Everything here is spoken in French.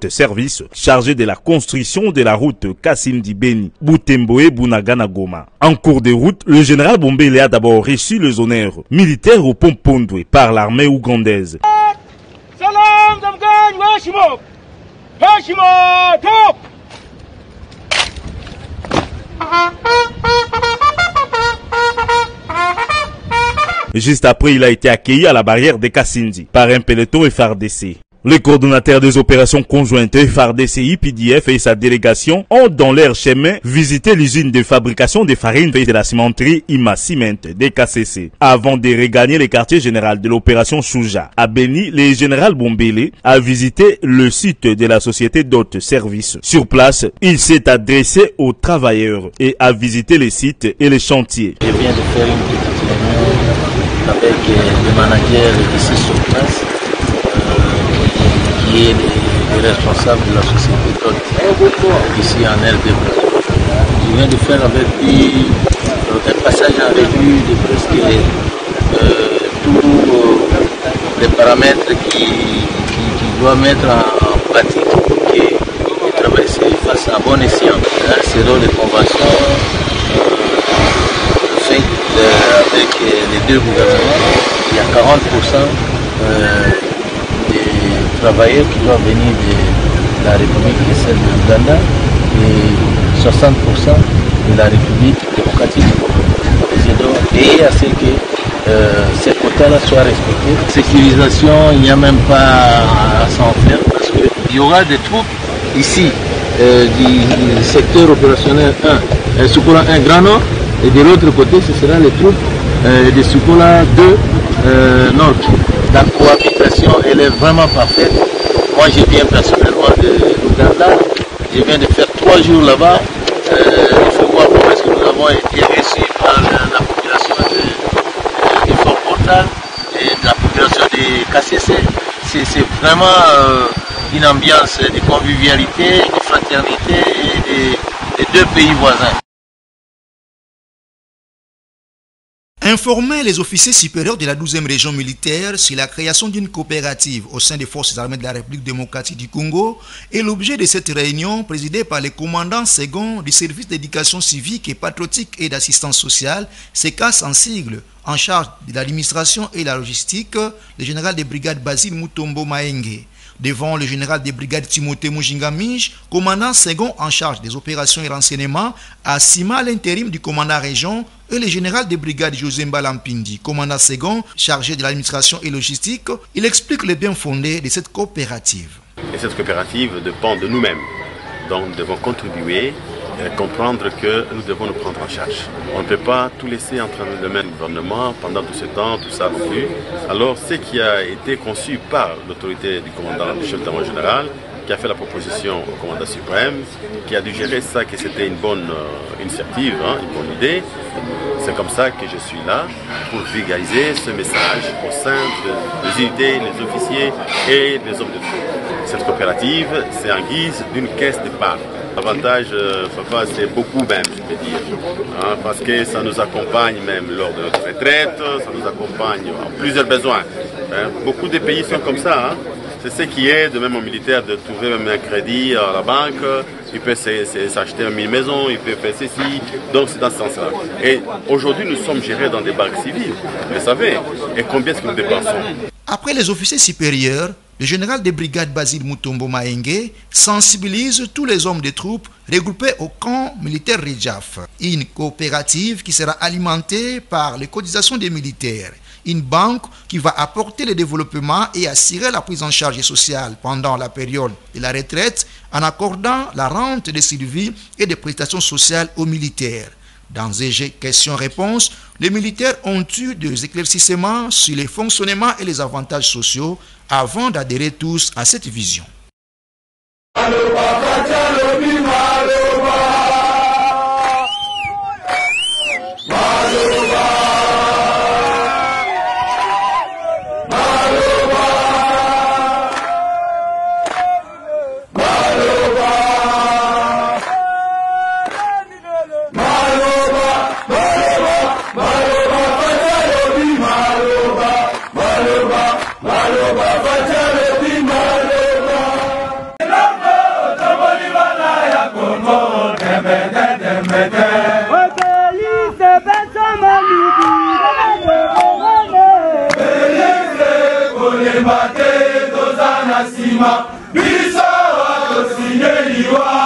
service chargé de la construction de la route Kasindi-Beni, Butembo-Bunagana-Goma. En cours de route, le général Bombele a d'abord reçu les honneurs militaires au pont Pondwe par l'armée ougandaise. Juste après, il a été accueilli à la barrière de Kasindi par un peloton FARDC. Le coordonnateur des opérations conjointes FARDC-IPDF et sa délégation ont dans leur chemin visité l'usine de fabrication de farine et de la cimenterie Ima Cement DKCC. Avant de regagner le quartier général de l'opération Chouja à Beni, le général Bombele a visité le site de la société d'hôtes services. Sur place, il s'est adressé aux travailleurs et a visité les sites et les chantiers. Je viens de faire une petite réunion avec le manager ici sur place. Qui est les responsables de la société d'hôtes ici en RDB. Je viens de faire avec lui un passage en revue de presque tous les paramètres qu'il doit mettre en pratique pour que le travail se fasse à bon escient. Selon les conventions faites avec les deux gouvernements, il y a 40% travailleurs qui doivent venir de la République et celle de l'Ouganda et 60% de la République démocratique du Congo. Je dois veiller à ce que ces quotas-là soient respectés. Sécurisation, il n'y a même pas à s'en faire parce qu'il y aura des troupes ici du secteur opérationnel 1, Sukola 1 Grand Nord, et de l'autre côté ce sera les troupes de Sukola 2 Nord. La cohabitation, elle est vraiment parfaite. Moi, je viens personnellement de l'Ouganda. Je viens de faire 3 jours là-bas. Il faut voir comment est-ce que nous avons été reçus par la population du Fort Portal et de la population de KCC. C'est vraiment une ambiance de convivialité, de fraternité et des deux pays voisins. Informer les officiers supérieurs de la 12e région militaire sur la création d'une coopérative au sein des forces armées de la République démocratique du Congo est l'objet de cette réunion présidée par le commandant second du service d'éducation civique et patriotique et d'assistance sociale, SECAS en sigle, en charge de l'administration et la logistique, le général de brigade Basile Mutombo Maenge. Devant le général de brigade Timothée Mujinga-Minj, commandant second en charge des opérations et renseignements, assima l'intérim du commandant région et le général de brigade José Mbalampindi, commandant second chargé de l'administration et logistique, il explique le bien fondé de cette coopérative. Et cette coopérative dépend de nous-mêmes, donc nous devons contribuer, comprendre que nous devons nous prendre en charge. On ne peut pas tout laisser entre les mains du gouvernement pendant tout ce temps, tout ça non plus. Alors ce qui a été conçu par l'autorité du commandant, du chef d'état général, qui a fait la proposition au commandant suprême, qui a dû gérer ça, que c'était une bonne initiative, une bonne idée. C'est comme ça que je suis là, pour vulgariser ce message au sein des unités, les officiers et les hommes de troupe. Cette coopérative, c'est en guise d'une caisse d'épargne. L'avantage, c'est beaucoup même, je peux dire, parce que ça nous accompagne même lors de notre retraite, ça nous accompagne en plusieurs besoins. Beaucoup de pays sont comme ça. C'est ce qui aide même aux militaires de trouver même un crédit à la banque. Il peut s'acheter une maison, il peut faire ceci. Donc c'est dans ce sens-là. Et aujourd'hui, nous sommes gérés dans des banques civiles, vous savez. Et combien est-ce que nous dépensons? Après les officiers supérieurs, le général de brigade Basile Mutombo Maenge sensibilise tous les hommes des troupes regroupés au camp militaire Rejaf. Une coopérative qui sera alimentée par les cotisations des militaires. Une banque qui va apporter le développement et assurer la prise en charge sociale pendant la période de la retraite en accordant la rente de survie et des prestations sociales aux militaires. Dans ces questions-réponses, les militaires ont eu des éclaircissements sur les fonctionnements et les avantages sociaux avant d'adhérer tous à cette vision. Maloba, na nsima biso tosinyeliwa